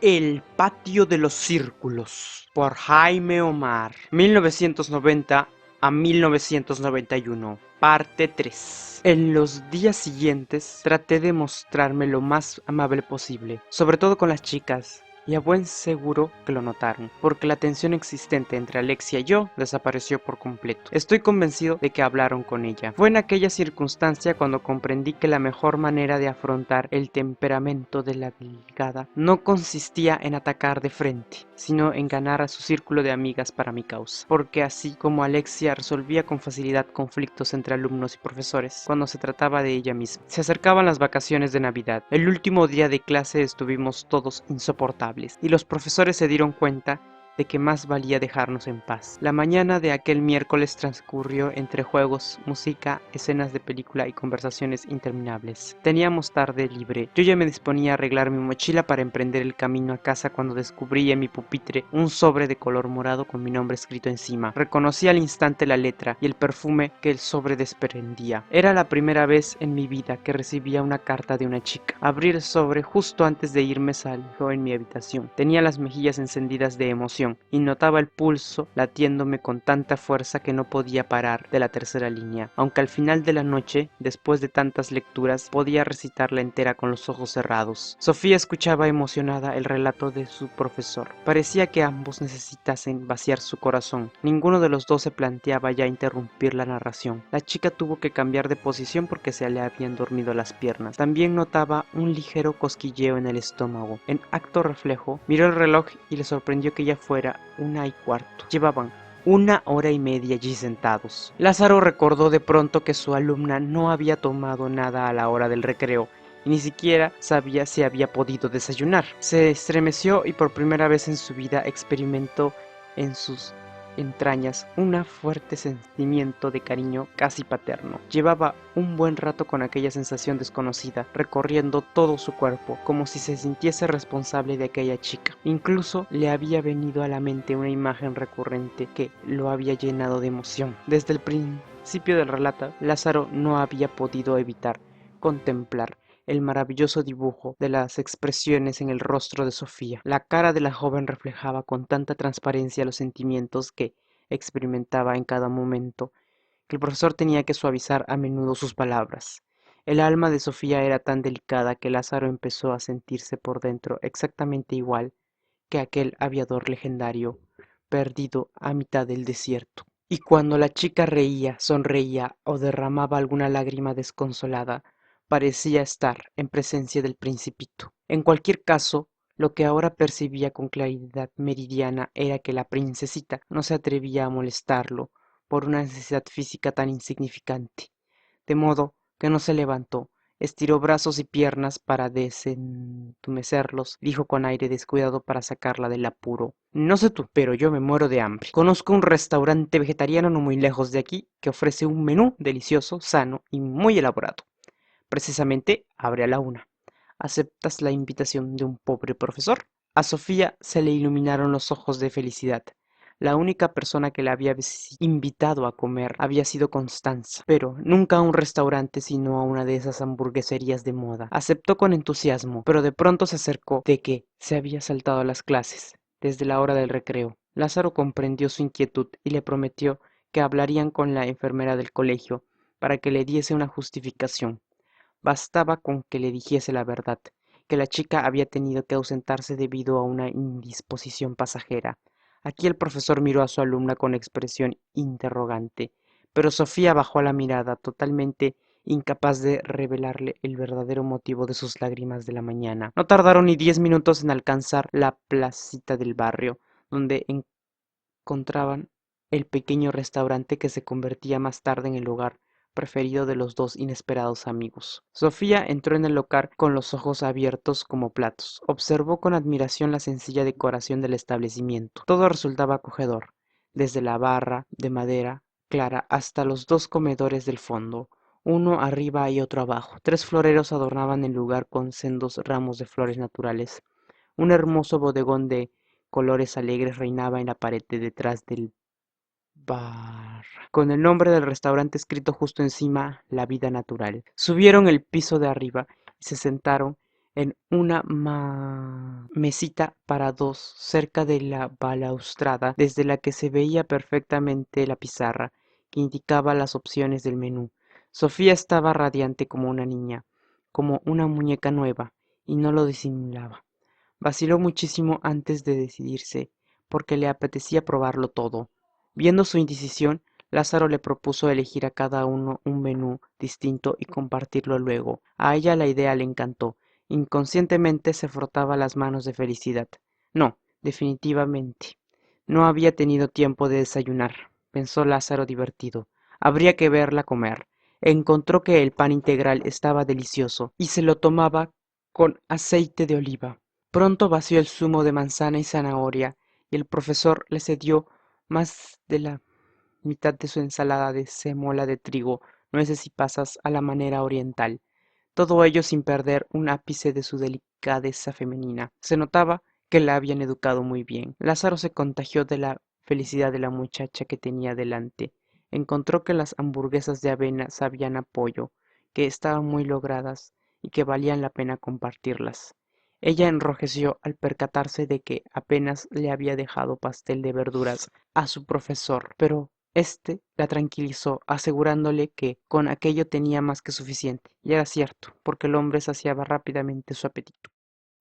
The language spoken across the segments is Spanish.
El patio de los círculos, por Jaime Omar, 1990 a 1991, parte 3. En los días siguientes traté de mostrarme lo más amable posible, sobre todo con las chicas, y a buen seguro que lo notaron, porque la tensión existente entre Alexia y yo desapareció por completo. Estoy convencido de que hablaron con ella. Fue en aquella circunstancia cuando comprendí que la mejor manera de afrontar el temperamento de la delgada no consistía en atacar de frente, sino en ganar a su círculo de amigas para mi causa, porque así como Alexia resolvía con facilidad conflictos entre alumnos y profesores cuando se trataba de ella misma. Se acercaban las vacaciones de Navidad. El último día de clase estuvimos todos insoportables y los profesores se dieron cuenta de que más valía dejarnos en paz. La mañana de aquel miércoles transcurrió entre juegos, música, escenas de película y conversaciones interminables. Teníamos tarde libre. Yo ya me disponía a arreglar mi mochila para emprender el camino a casa cuando descubrí en mi pupitre un sobre de color morado con mi nombre escrito encima. Reconocí al instante la letra y el perfume que el sobre desprendía. Era la primera vez en mi vida que recibía una carta de una chica. Abrí el sobre justo antes de irme salió en mi habitación. Tenía las mejillas encendidas de emoción y notaba el pulso latiéndome con tanta fuerza que no podía parar de la tercera línea, aunque al final de la noche, después de tantas lecturas, podía recitarla entera con los ojos cerrados. Sofía escuchaba emocionada el relato de su profesor. Parecía que ambos necesitasen vaciar su corazón. Ninguno de los dos se planteaba ya interrumpir la narración. La chica tuvo que cambiar de posición porque se le habían dormido las piernas. También notaba un ligero cosquilleo en el estómago. En acto reflejo, miró el reloj y le sorprendió que ya fuera 1:15. Llevaban 1 hora y media allí sentados. Lázaro recordó de pronto que su alumna no había tomado nada a la hora del recreo y ni siquiera sabía si había podido desayunar. Se estremeció y por primera vez en su vida experimentó en sus entrañas un fuerte sentimiento de cariño casi paterno. Llevaba un buen rato con aquella sensación desconocida, recorriendo todo su cuerpo, como si se sintiese responsable de aquella chica. Incluso le había venido a la mente una imagen recurrente que lo había llenado de emoción. Desde el principio del relato, Lázaro no había podido evitar contemplar el maravilloso dibujo de las expresiones en el rostro de Sofía. La cara de la joven reflejaba con tanta transparencia los sentimientos que experimentaba en cada momento, que el profesor tenía que suavizar a menudo sus palabras. El alma de Sofía era tan delicada que Lázaro empezó a sentirse por dentro exactamente igual que aquel aviador legendario perdido a mitad del desierto. Y cuando la chica reía, sonreía o derramaba alguna lágrima desconsolada, parecía estar en presencia del Principito. En cualquier caso, lo que ahora percibía con claridad meridiana era que la princesita no se atrevía a molestarlo por una necesidad física tan insignificante, de modo que no se levantó, estiró brazos y piernas para desentumecerlos, dijo con aire descuidado para sacarla del apuro. No sé tú, pero yo me muero de hambre. Conozco un restaurante vegetariano no muy lejos de aquí que ofrece un menú delicioso, sano y muy elaborado. Precisamente abre a la 1. ¿Aceptas la invitación de un pobre profesor? A Sofía se le iluminaron los ojos de felicidad. La única persona que la había invitado a comer había sido Constanza, pero nunca a un restaurante sino a una de esas hamburgueserías de moda. Aceptó con entusiasmo, pero de pronto se acercó de que se había saltado las clases, desde la hora del recreo. Lázaro comprendió su inquietud y le prometió que hablarían con la enfermera del colegio para que le diese una justificación. Bastaba con que le dijese la verdad, que la chica había tenido que ausentarse debido a una indisposición pasajera. Aquí el profesor miró a su alumna con expresión interrogante, pero Sofía bajó la mirada, totalmente incapaz de revelarle el verdadero motivo de sus lágrimas de la mañana. No tardaron ni 10 minutos en alcanzar la placita del barrio, donde encontraban el pequeño restaurante que se convertía más tarde en el lugar preferido de los dos inesperados amigos. Sofía entró en el local con los ojos abiertos como platos. Observó con admiración la sencilla decoración del establecimiento. Todo resultaba acogedor, desde la barra de madera clara hasta los dos comedores del fondo, uno arriba y otro abajo. 3 floreros adornaban el lugar con sendos ramos de flores naturales. Un hermoso bodegón de colores alegres reinaba en la pared de detrás del bar, con el nombre del restaurante escrito justo encima, La Vida Natural. Subieron el piso de arriba y se sentaron en una mesita para dos cerca de la balaustrada desde la que se veía perfectamente la pizarra que indicaba las opciones del menú. Sofía estaba radiante como una niña, como una muñeca nueva, y no lo disimulaba. Vaciló muchísimo antes de decidirse, porque le apetecía probarlo todo. Viendo su indecisión, Lázaro le propuso elegir a cada uno un menú distinto y compartirlo luego. A ella la idea le encantó. Inconscientemente se frotaba las manos de felicidad. No, definitivamente. No había tenido tiempo de desayunar, pensó Lázaro divertido. Habría que verla comer. Encontró que el pan integral estaba delicioso y se lo tomaba con aceite de oliva. Pronto vació el zumo de manzana y zanahoria, y el profesor le cedió más de la mitad de su ensalada de sémola de trigo, nueces y pasas a la manera oriental. Todo ello sin perder un ápice de su delicadeza femenina. Se notaba que la habían educado muy bien. Lázaro se contagió de la felicidad de la muchacha que tenía delante. Encontró que las hamburguesas de avena sabían a pollo, que estaban muy logradas y que valían la pena compartirlas. Ella enrojeció al percatarse de que apenas le había dejado pastel de verduras a su profesor, pero este la tranquilizó, asegurándole que con aquello tenía más que suficiente, y era cierto, porque el hombre saciaba rápidamente su apetito.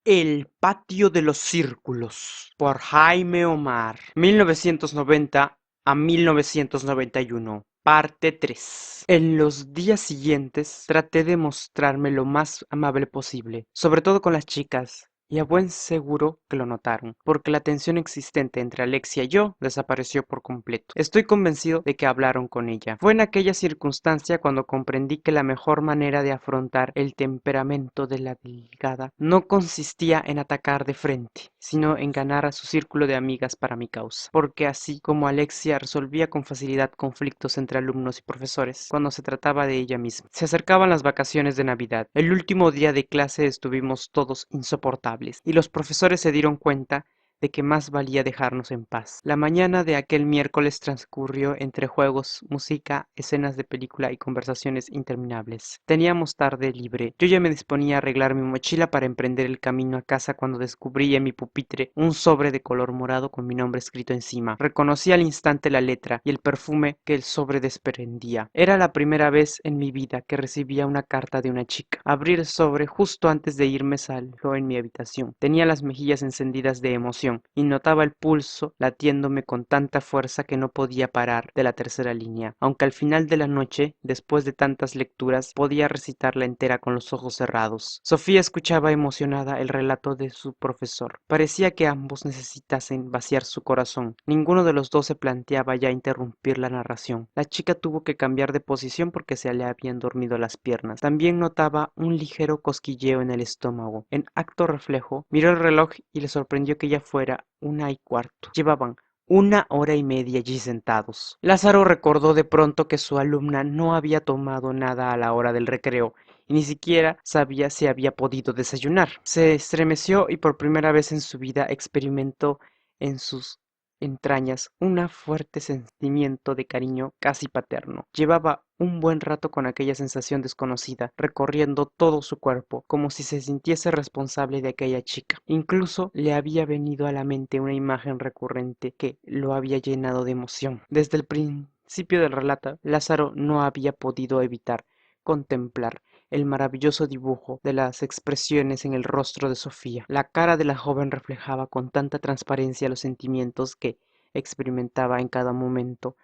El patio de los círculos, por Jaime Omar, 1990 a 1991. Parte 3. En los días siguientes traté de mostrarme lo más amable posible, sobre todo con las chicas, y a buen seguro que lo notaron, porque la tensión existente entre Alexia y yo desapareció por completo. Estoy convencido de que hablaron con ella. Fue en aquella circunstancia cuando comprendí que la mejor manera de afrontar el temperamento de la delgada no consistía en atacar de frente, sino en ganar a su círculo de amigas para mi causa, porque así como Alexia resolvía con facilidad conflictos entre alumnos y profesores cuando se trataba de ella misma. Se acercaban las vacaciones de Navidad. El último día de clase estuvimos todos insoportables, y los profesores se dieron cuenta de que más valía dejarnos en paz. La mañana de aquel miércoles transcurrió entre juegos, música, escenas de película y conversaciones interminables. Teníamos tarde libre. Yo ya me disponía a arreglar mi mochila para emprender el camino a casa cuando descubrí en mi pupitre un sobre de color morado con mi nombre escrito encima. Reconocí al instante la letra y el perfume que el sobre desprendía. Era la primera vez en mi vida que recibía una carta de una chica. Abrí el sobre justo antes de irme salió en mi habitación. Tenía las mejillas encendidas de emoción y notaba el pulso latiéndome con tanta fuerza que no podía parar de la tercera línea, aunque al final de la noche, después de tantas lecturas, podía recitarla entera con los ojos cerrados. Sofía escuchaba emocionada el relato de su profesor. Parecía que ambos necesitasen vaciar su corazón. Ninguno de los dos se planteaba ya interrumpir la narración. La chica tuvo que cambiar de posición porque se le habían dormido las piernas. También notaba un ligero cosquilleo en el estómago. En acto reflejo, miró el reloj y le sorprendió que ya fuera 1:15. Llevaban 1 hora y media allí sentados. Lázaro recordó de pronto que su alumna no había tomado nada a la hora del recreo y ni siquiera sabía si había podido desayunar. Se estremeció y por primera vez en su vida experimentó en sus entrañas un fuerte sentimiento de cariño casi paterno. Llevaba un buen rato con aquella sensación desconocida, recorriendo todo su cuerpo, como si se sintiese responsable de aquella chica. Incluso le había venido a la mente una imagen recurrente que lo había llenado de emoción. Desde el principio del relato, Lázaro no había podido evitar contemplar el maravilloso dibujo de las expresiones en el rostro de Sofía. La cara de la joven reflejaba con tanta transparencia los sentimientos que experimentaba en cada momento,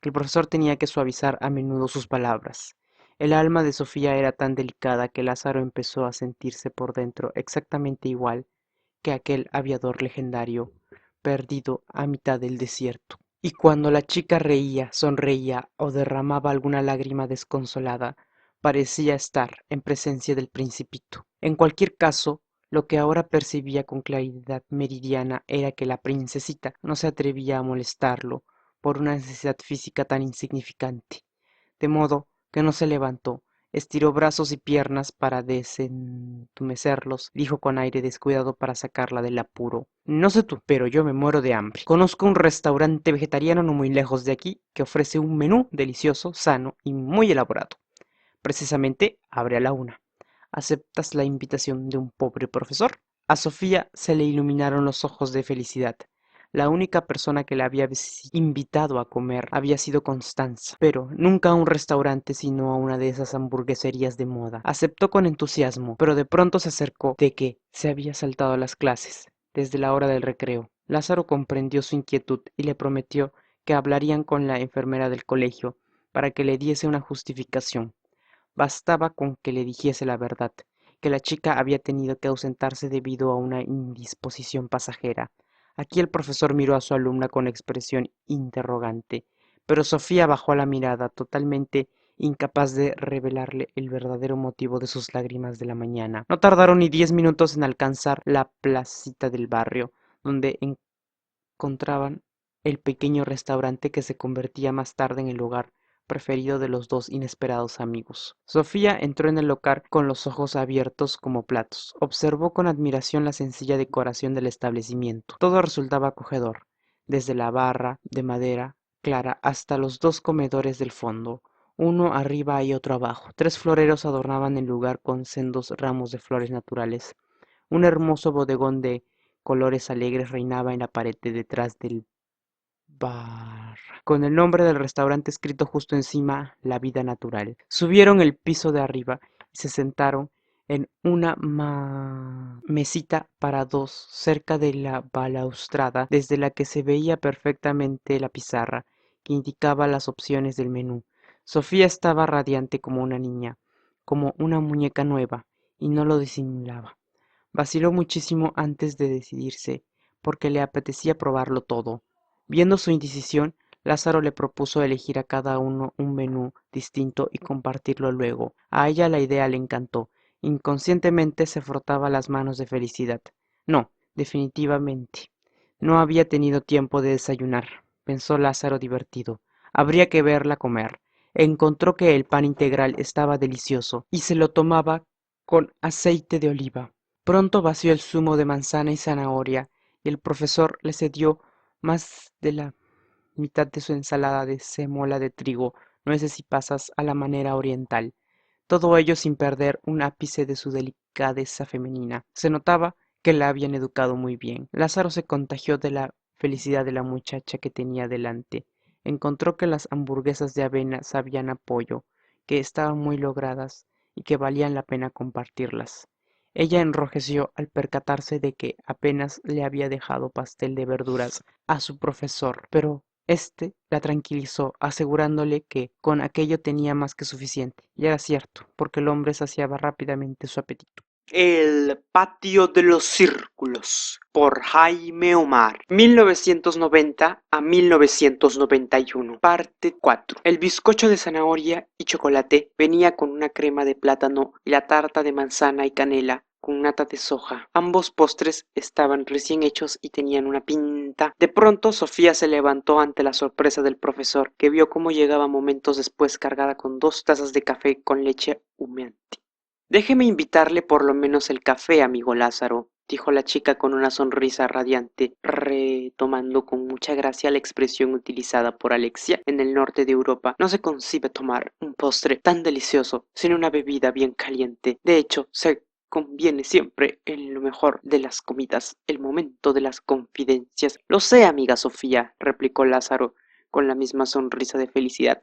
que el profesor tenía que suavizar a menudo sus palabras. El alma de Sofía era tan delicada que Lázaro empezó a sentirse por dentro exactamente igual que aquel aviador legendario perdido a mitad del desierto. Y cuando la chica reía, sonreía o derramaba alguna lágrima desconsolada, parecía estar en presencia del principito. En cualquier caso, lo que ahora percibía con claridad meridiana era que la princesita no se atrevía a molestarlo por una necesidad física tan insignificante, de modo que no se levantó, estiró brazos y piernas para desentumecerlos, dijo con aire descuidado para sacarla del apuro. No sé tú, pero yo me muero de hambre. Conozco un restaurante vegetariano no muy lejos de aquí que ofrece un menú delicioso, sano y muy elaborado. Precisamente abre a la 1. ¿Aceptas la invitación de un pobre profesor? A Sofía se le iluminaron los ojos de felicidad. La única persona que la había invitado a comer había sido Constanza, pero nunca a un restaurante sino a una de esas hamburgueserías de moda. Aceptó con entusiasmo, pero de pronto se acercó de que se había saltado las clases desde la hora del recreo. Lázaro comprendió su inquietud y le prometió que hablarían con la enfermera del colegio para que le diese una justificación. Bastaba con que le dijese la verdad, que la chica había tenido que ausentarse debido a una indisposición pasajera. Aquí el profesor miró a su alumna con expresión interrogante, pero Sofía bajó la mirada, totalmente incapaz de revelarle el verdadero motivo de sus lágrimas de la mañana. No tardaron ni 10 minutos en alcanzar la placita del barrio, donde encontraban el pequeño restaurante que se convertía más tarde en el lugar preferido de los dos inesperados amigos. Sofía entró en el local con los ojos abiertos como platos. Observó con admiración la sencilla decoración del establecimiento. Todo resultaba acogedor, desde la barra de madera clara hasta los dos comedores del fondo, uno arriba y otro abajo. Tres floreros adornaban el lugar con sendos ramos de flores naturales. Un hermoso bodegón de colores alegres reinaba en la pared de detrás del bar, con el nombre del restaurante escrito justo encima, La Vida Natural. Subieron el piso de arriba y se sentaron en una mesita para dos cerca de la balaustrada, desde la que se veía perfectamente la pizarra que indicaba las opciones del menú. Sofía estaba radiante como una niña, como una muñeca nueva, y no lo disimulaba. Vaciló muchísimo antes de decidirse, porque le apetecía probarlo todo. Viendo su indecisión, Lázaro le propuso elegir a cada uno un menú distinto y compartirlo luego. A ella la idea le encantó. Inconscientemente se frotaba las manos de felicidad. No, definitivamente. No había tenido tiempo de desayunar, pensó Lázaro divertido. Habría que verla comer. Encontró que el pan integral estaba delicioso y se lo tomaba con aceite de oliva. Pronto vació el zumo de manzana y zanahoria, y el profesor le cedió más de la mitad de su ensalada de sémola de trigo, nueces y pasas a la manera oriental. Todo ello sin perder un ápice de su delicadeza femenina. Se notaba que la habían educado muy bien. Lázaro se contagió de la felicidad de la muchacha que tenía delante. Encontró que las hamburguesas de avena sabían a pollo, que estaban muy logradas y que valían la pena compartirlas. Ella enrojeció al percatarse de que apenas le había dejado pastel de verduras a su profesor, pero este la tranquilizó, asegurándole que con aquello tenía más que suficiente. Y era cierto, porque el hombre saciaba rápidamente su apetito. El patio de los círculos, por Jaime Omar, 1990 a 1991, parte 4. El bizcocho de zanahoria y chocolate venía con una crema de plátano y la tarta de manzana y canela con nata de soja. Ambos postres estaban recién hechos y tenían una pinta. De pronto Sofía se levantó ante la sorpresa del profesor, que vio cómo llegaba momentos después cargada con 2 tazas de café con leche humeante. Déjeme invitarle por lo menos el café, amigo Lázaro, dijo la chica con una sonrisa radiante, retomando con mucha gracia la expresión utilizada por Alexia en el norte de Europa. No se concibe tomar un postre tan delicioso sin una bebida bien caliente. De hecho, se conviene siempre en lo mejor de las comidas, el momento de las confidencias. Lo sé, amiga Sofía, replicó Lázaro con la misma sonrisa de felicidad.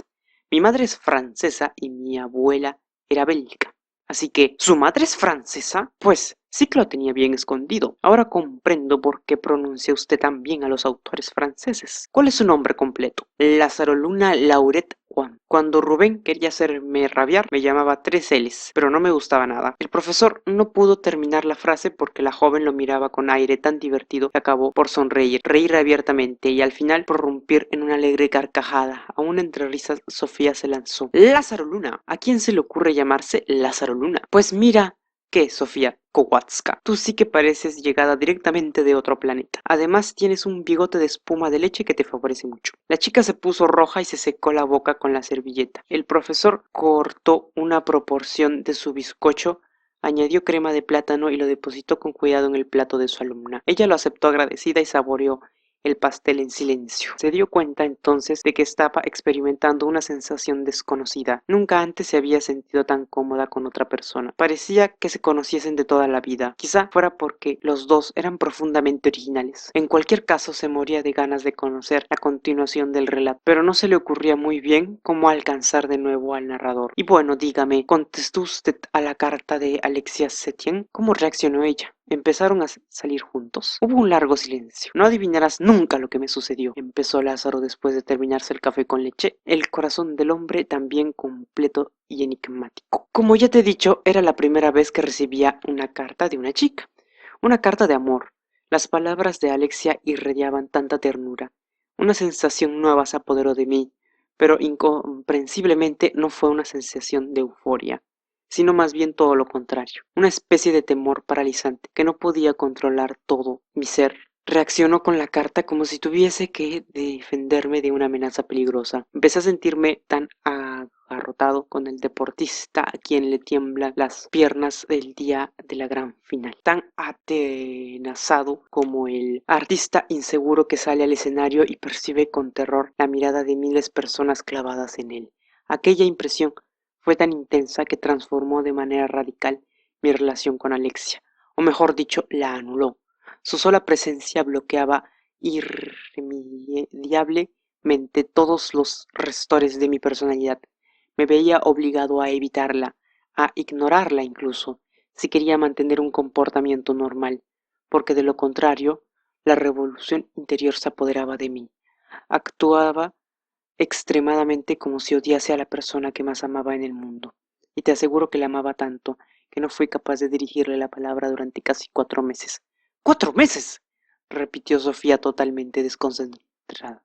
Mi madre es francesa y mi abuela era belga. Así que, ¿su madre es francesa? Pues sí que lo tenía bien escondido. Ahora comprendo por qué pronuncia usted tan bien a los autores franceses. ¿Cuál es su nombre completo? Lázaro Luna Lauret Juan. Cuando Rubén quería hacerme rabiar, me llamaba 3 L's, pero no me gustaba nada. El profesor no pudo terminar la frase porque la joven lo miraba con aire tan divertido que acabó por sonreír, reír abiertamente y al final prorrumpir en una alegre carcajada. Aún entre risas, Sofía se lanzó. ¡Lázaro Luna! ¿A quién se le ocurre llamarse Lázaro Luna? Pues mira, ¿qué, Sofía Kowalska? Tú sí que pareces llegada directamente de otro planeta. Además, tienes un bigote de espuma de leche que te favorece mucho. La chica se puso roja y se secó la boca con la servilleta. El profesor cortó una proporción de su bizcocho, añadió crema de plátano y lo depositó con cuidado en el plato de su alumna. Ella lo aceptó agradecida y saboreó el pastel en silencio. Se dio cuenta entonces de que estaba experimentando una sensación desconocida. Nunca antes se había sentido tan cómoda con otra persona. Parecía que se conociesen de toda la vida. Quizá fuera porque los dos eran profundamente originales. En cualquier caso, se moría de ganas de conocer la continuación del relato, pero no se le ocurría muy bien cómo alcanzar de nuevo al narrador. Y bueno, dígame, ¿contestó usted a la carta de Alexia Setien? ¿Cómo reaccionó ella? Empezaron a salir juntos. Hubo un largo silencio. No adivinarás nunca lo que me sucedió, empezó Lázaro después de terminarse el café con leche, el corazón del hombre también completo y enigmático. Como ya te he dicho, era la primera vez que recibía una carta de una chica, una carta de amor. Las palabras de Alexia irradiaban tanta ternura. Una sensación nueva se apoderó de mí, pero incomprensiblemente no fue una sensación de euforia, sino más bien todo lo contrario, una especie de temor paralizante que no podía controlar todo mi ser. Reaccionó con la carta como si tuviese que defenderme de una amenaza peligrosa. Empecé a sentirme tan agarrotado con el deportista a quien le tiemblan las piernas el día de la gran final, tan atenazado como el artista inseguro que sale al escenario y percibe con terror la mirada de miles de personas clavadas en él. Aquella impresión fue tan intensa que transformó de manera radical mi relación con Alexia, o mejor dicho, la anuló. Su sola presencia bloqueaba irremediablemente todos los restores de mi personalidad. Me veía obligado a evitarla, a ignorarla incluso, si quería mantener un comportamiento normal, porque de lo contrario, la revolución interior se apoderaba de mí. Actuaba extremadamente como si odiase a la persona que más amaba en el mundo, y te aseguro que la amaba tanto que no fui capaz de dirigirle la palabra durante casi 4 meses. ¡4 meses! Repitió Sofía totalmente desconcentrada.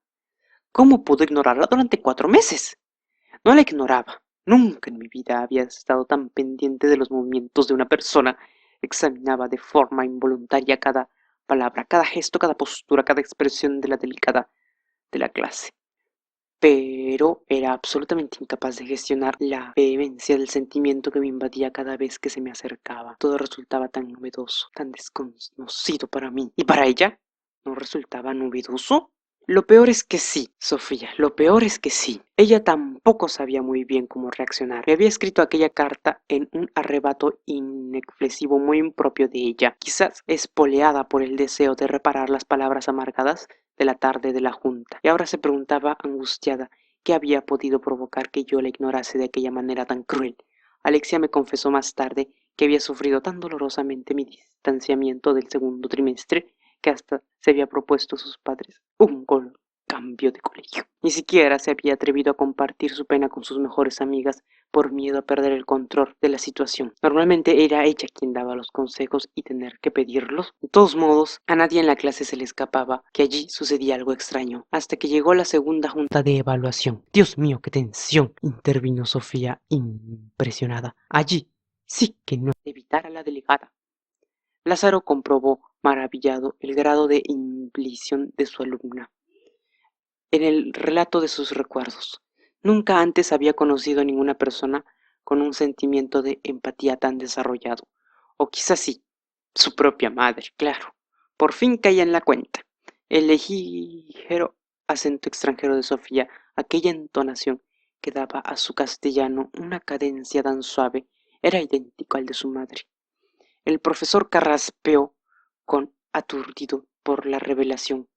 ¿Cómo pudo ignorarla durante 4 meses? No la ignoraba. Nunca en mi vida había estado tan pendiente de los movimientos de una persona. Examinaba de forma involuntaria cada palabra, cada gesto, cada postura, cada expresión de la delicada de la clase, pero era absolutamente incapaz de gestionar la vehemencia del sentimiento que me invadía cada vez que se me acercaba. Todo resultaba tan novedoso, tan desconocido para mí. ¿Y para ella? ¿No resultaba novedoso? Lo peor es que sí, Sofía, lo peor es que sí. Ella tampoco sabía muy bien cómo reaccionar. Me había escrito aquella carta en un arrebato inexpresivo muy impropio de ella, quizás espoleada por el deseo de reparar las palabras amargadas de la tarde de la junta, y ahora se preguntaba angustiada qué había podido provocar que yo la ignorase de aquella manera tan cruel. Alexia me confesó más tarde que había sufrido tan dolorosamente mi distanciamiento del segundo trimestre que hasta se había propuesto a sus padres un cambio de colegio. Ni siquiera se había atrevido a compartir su pena con sus mejores amigas por miedo a perder el control de la situación. Normalmente era ella quien daba los consejos y tener que pedirlos. De todos modos, a nadie en la clase se le escapaba que allí sucedía algo extraño, hasta que llegó la segunda junta de evaluación. Dios mío, qué tensión, intervino Sofía, impresionada. Allí sí que no evitar a la delegada. Lázaro comprobó, maravillado, el grado de implicación de su alumna en el relato de sus recuerdos. Nunca antes había conocido a ninguna persona con un sentimiento de empatía tan desarrollado. O quizás sí, su propia madre, claro. Por fin caía en la cuenta. El ligero acento extranjero de Sofía, aquella entonación que daba a su castellano una cadencia tan suave, era idéntico al de su madre. El profesor carraspeó con aturdido por la revelación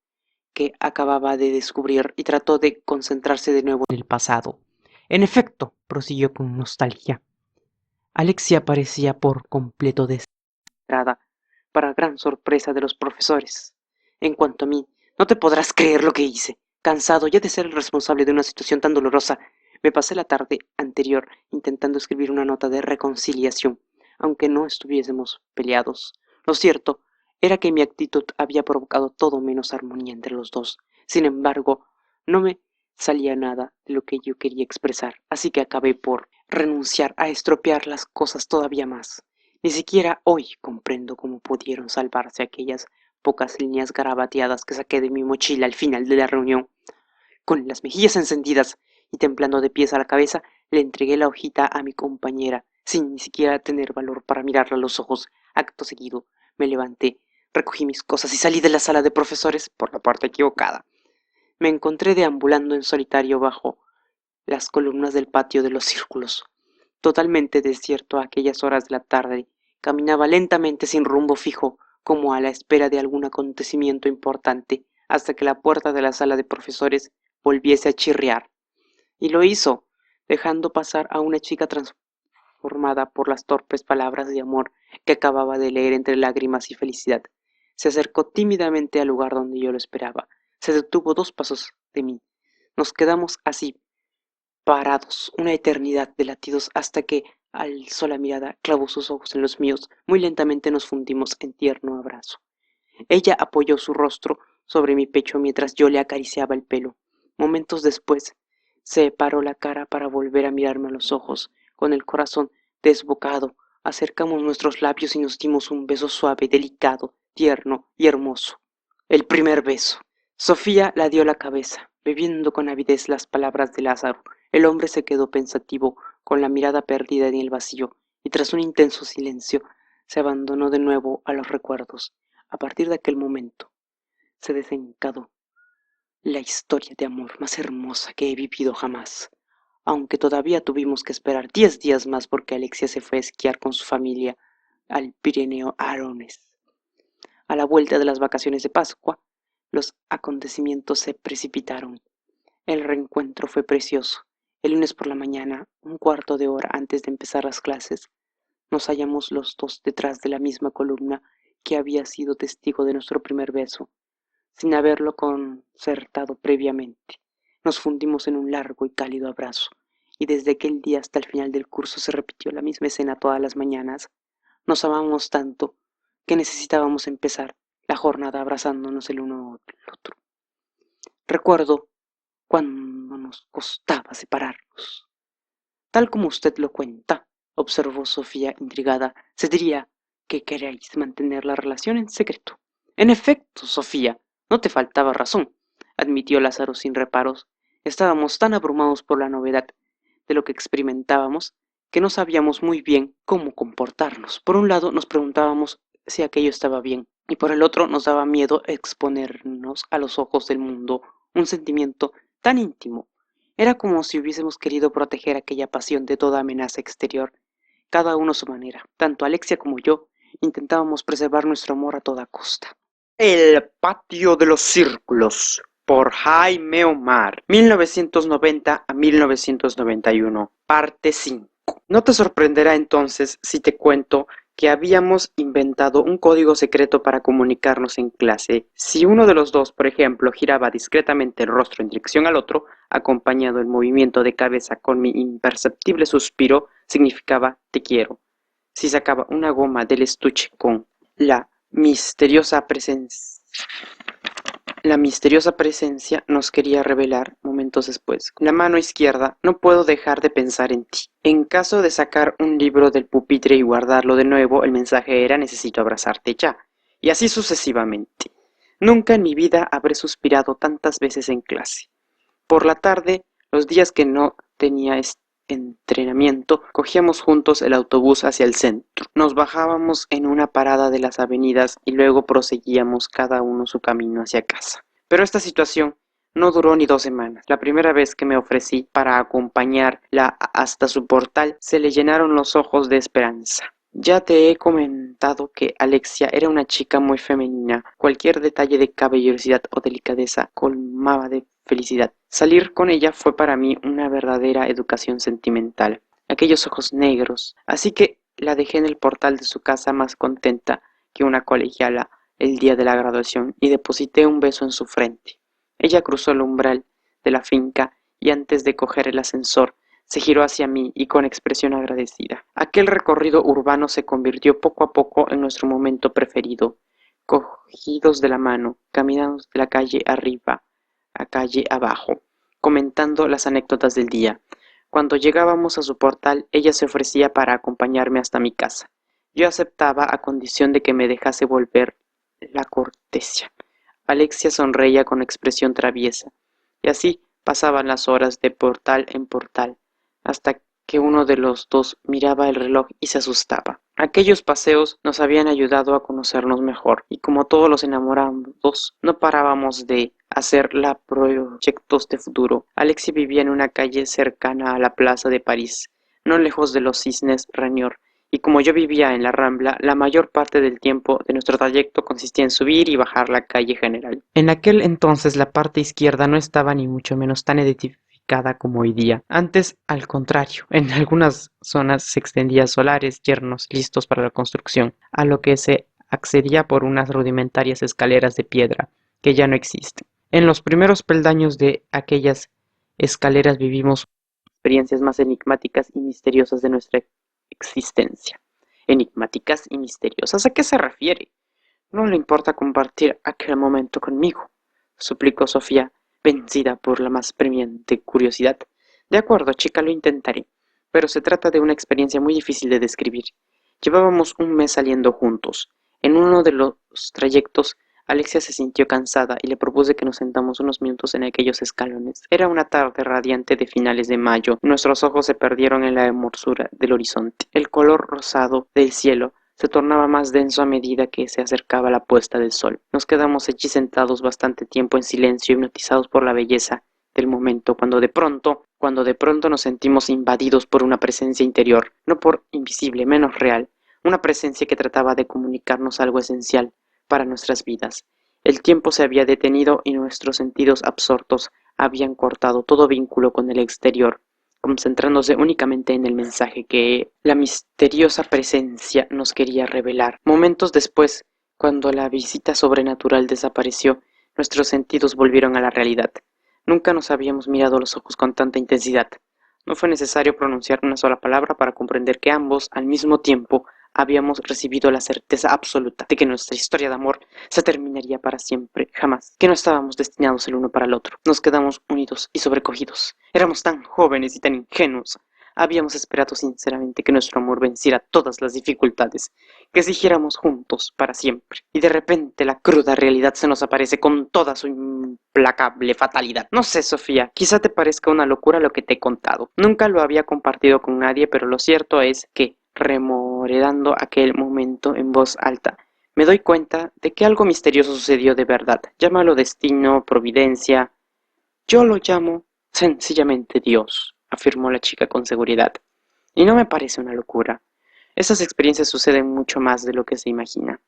que acababa de descubrir y trató de concentrarse de nuevo en el pasado. En efecto, prosiguió con nostalgia, Alexia parecía por completo desesperada, para gran sorpresa de los profesores. En cuanto a mí, no te podrás creer lo que hice. Cansado ya de ser el responsable de una situación tan dolorosa, me pasé la tarde anterior intentando escribir una nota de reconciliación, aunque no estuviésemos peleados. Lo cierto era que mi actitud había provocado todo menos armonía entre los dos. Sin embargo, no me salía nada de lo que yo quería expresar, así que acabé por renunciar a estropear las cosas todavía más. Ni siquiera hoy comprendo cómo pudieron salvarse aquellas pocas líneas garabateadas que saqué de mi mochila al final de la reunión. Con las mejillas encendidas y temblando de pies a la cabeza, le entregué la hojita a mi compañera, sin ni siquiera tener valor para mirarla a los ojos. Acto seguido, me levanté, Recogí mis cosas y salí de la sala de profesores por la puerta equivocada. Me encontré deambulando en solitario bajo las columnas del patio de los círculos. Totalmente desierto a aquellas horas de la tarde, caminaba lentamente sin rumbo fijo, como a la espera de algún acontecimiento importante, hasta que la puerta de la sala de profesores volviese a chirriar. Y lo hizo, dejando pasar a una chica transformada por las torpes palabras de amor que acababa de leer entre lágrimas y felicidad. Se acercó tímidamente al lugar donde yo lo esperaba. Se detuvo 2 pasos de mí. Nos quedamos así, parados, una eternidad de latidos hasta que alzó la mirada, clavó sus ojos en los míos, muy lentamente nos fundimos en tierno abrazo. Ella apoyó su rostro sobre mi pecho mientras yo le acariciaba el pelo. Momentos después, separó la cara para volver a mirarme a los ojos, con el corazón desbocado. Acercamos nuestros labios y nos dimos un beso suave, delicado, tierno y hermoso. El primer beso. Sofía la dio la cabeza, bebiendo con avidez las palabras de Lázaro. El hombre se quedó pensativo, con la mirada perdida en el vacío, y tras un intenso silencio, se abandonó de nuevo a los recuerdos. A partir de aquel momento, se desencadó la historia de amor más hermosa que he vivido jamás, aunque todavía tuvimos que esperar 10 días más porque Alexia se fue a esquiar con su familia al Pirineo Arones. A la vuelta de las vacaciones de Pascua, los acontecimientos se precipitaron. El reencuentro fue precioso. El lunes por la mañana, un cuarto de hora antes de empezar las clases, nos hallamos los dos detrás de la misma columna que había sido testigo de nuestro primer beso, sin haberlo concertado previamente. Nos fundimos en un largo y cálido abrazo, y desde aquel día hasta el final del curso se repitió la misma escena todas las mañanas. Nos amábamos tanto que necesitábamos empezar la jornada abrazándonos el uno al otro. Recuerdo cuando nos costaba separarnos. Tal como usted lo cuenta, observó Sofía intrigada, se diría que queréis mantener la relación en secreto. En efecto, Sofía, no te faltaba razón, admitió Lázaro sin reparos. Estábamos tan abrumados por la novedad de lo que experimentábamos que no sabíamos muy bien cómo comportarnos. Por un lado nos preguntábamos si aquello estaba bien, y por el otro nos daba miedo exponernos a los ojos del mundo un sentimiento tan íntimo. Era como si hubiésemos querido proteger aquella pasión de toda amenaza exterior, cada uno a su manera. Tanto Alexia como yo intentábamos preservar nuestro amor a toda costa. El patio de los círculos, por Jaime Omar, 1990 a 1991, parte 5. No te sorprenderá entonces si te cuento que habíamos inventado un código secreto para comunicarnos en clase. Si uno de los dos, por ejemplo, giraba discretamente el rostro en dirección al otro, acompañado el movimiento de cabeza con mi imperceptible suspiro, significaba te quiero. Si sacaba una goma del estuche con la misteriosa presencia nos quería revelar momentos después. Con la mano izquierda, no puedo dejar de pensar en ti. En caso de sacar un libro del pupitre y guardarlo de nuevo, el mensaje era necesito abrazarte ya. Y así sucesivamente. Nunca en mi vida habré suspirado tantas veces en clase. Por la tarde, los días que no tenía entrenamiento, cogíamos juntos el autobús hacia el centro. Nos bajábamos en una parada de las avenidas y luego proseguíamos cada uno su camino hacia casa. Pero esta situación no duró ni 2 semanas. La primera vez que me ofrecí para acompañarla hasta su portal, se le llenaron los ojos de esperanza. Ya te he comentado que Alexia era una chica muy femenina. Cualquier detalle de caballerosidad o delicadeza colmaba de felicidad. Salir con ella fue para mí una verdadera educación sentimental. Aquellos ojos negros. Así que la dejé en el portal de su casa más contenta que una colegiala el día de la graduación y deposité un beso en su frente. Ella cruzó el umbral de la finca y antes de coger el ascensor se giró hacia mí y con expresión agradecida. Aquel recorrido urbano se convirtió poco a poco en nuestro momento preferido. Cogidos de la mano, caminamos de la calle arriba a calle abajo, comentando las anécdotas del día. Cuando llegábamos a su portal, ella se ofrecía para acompañarme hasta mi casa. Yo aceptaba a condición de que me dejase volver la cortesía. Alexia sonreía con expresión traviesa, y así pasaban las horas de portal en portal, hasta que uno de los dos miraba el reloj y se asustaba. Aquellos paseos nos habían ayudado a conocernos mejor, y como todos los enamorados, no parábamos de hacer proyectos de futuro. Alexia vivía en una calle cercana a la plaza de París, no lejos de los Cisnes Rañor, y como yo vivía en la Rambla, la mayor parte del tiempo de nuestro trayecto consistía en subir y bajar la calle general. En aquel entonces la parte izquierda no estaba ni mucho menos tan edificada como hoy día. Antes, al contrario, en algunas zonas se extendían solares yernos listos para la construcción, a lo que se accedía por unas rudimentarias escaleras de piedra, que ya no existen. En los primeros peldaños de aquellas escaleras vivimos experiencias más enigmáticas y misteriosas de nuestra existencia. ¿Enigmáticas y misteriosas? ¿A qué se refiere? No le importa compartir aquel momento conmigo, suplicó Sofía, vencida por la más premiante curiosidad. De acuerdo, chica, lo intentaré, pero se trata de una experiencia muy difícil de describir. Llevábamos un mes saliendo juntos. En uno de los trayectos, Alexia se sintió cansada y le propuse que nos sentamos unos minutos en aquellos escalones. Era una tarde radiante de finales de mayo, y nuestros ojos se perdieron en la hermosura del horizonte. El color rosado del cielo se tornaba más denso a medida que se acercaba la puesta del sol. Nos quedamos allí sentados bastante tiempo en silencio, hipnotizados por la belleza del momento, cuando de pronto nos sentimos invadidos por una presencia interior, no por invisible, menos real, una presencia que trataba de comunicarnos algo esencial para nuestras vidas. El tiempo se había detenido y nuestros sentidos absortos habían cortado todo vínculo con el exterior, concentrándose únicamente en el mensaje que la misteriosa presencia nos quería revelar. Momentos después, cuando la visita sobrenatural desapareció, nuestros sentidos volvieron a la realidad. Nunca nos habíamos mirado a los ojos con tanta intensidad. No fue necesario pronunciar una sola palabra para comprender que ambos, al mismo tiempo, habíamos recibido la certeza absoluta de que nuestra historia de amor se terminaría para siempre, jamás, que no estábamos destinados el uno para el otro. Nos quedamos unidos y sobrecogidos. Éramos tan jóvenes y tan ingenuos. Habíamos esperado sinceramente que nuestro amor venciera todas las dificultades, que siguiéramos juntos para siempre. Y de repente la cruda realidad se nos aparece con toda su implacable fatalidad. No sé, Sofía, quizá te parezca una locura lo que te he contado. Nunca lo había compartido con nadie, pero lo cierto es que, remoredando aquel momento en voz alta, me doy cuenta de que algo misterioso sucedió de verdad. Llámalo destino, providencia. Yo lo llamo sencillamente Dios, afirmó la chica con seguridad. Y no me parece una locura. Esas experiencias suceden mucho más de lo que se imagina.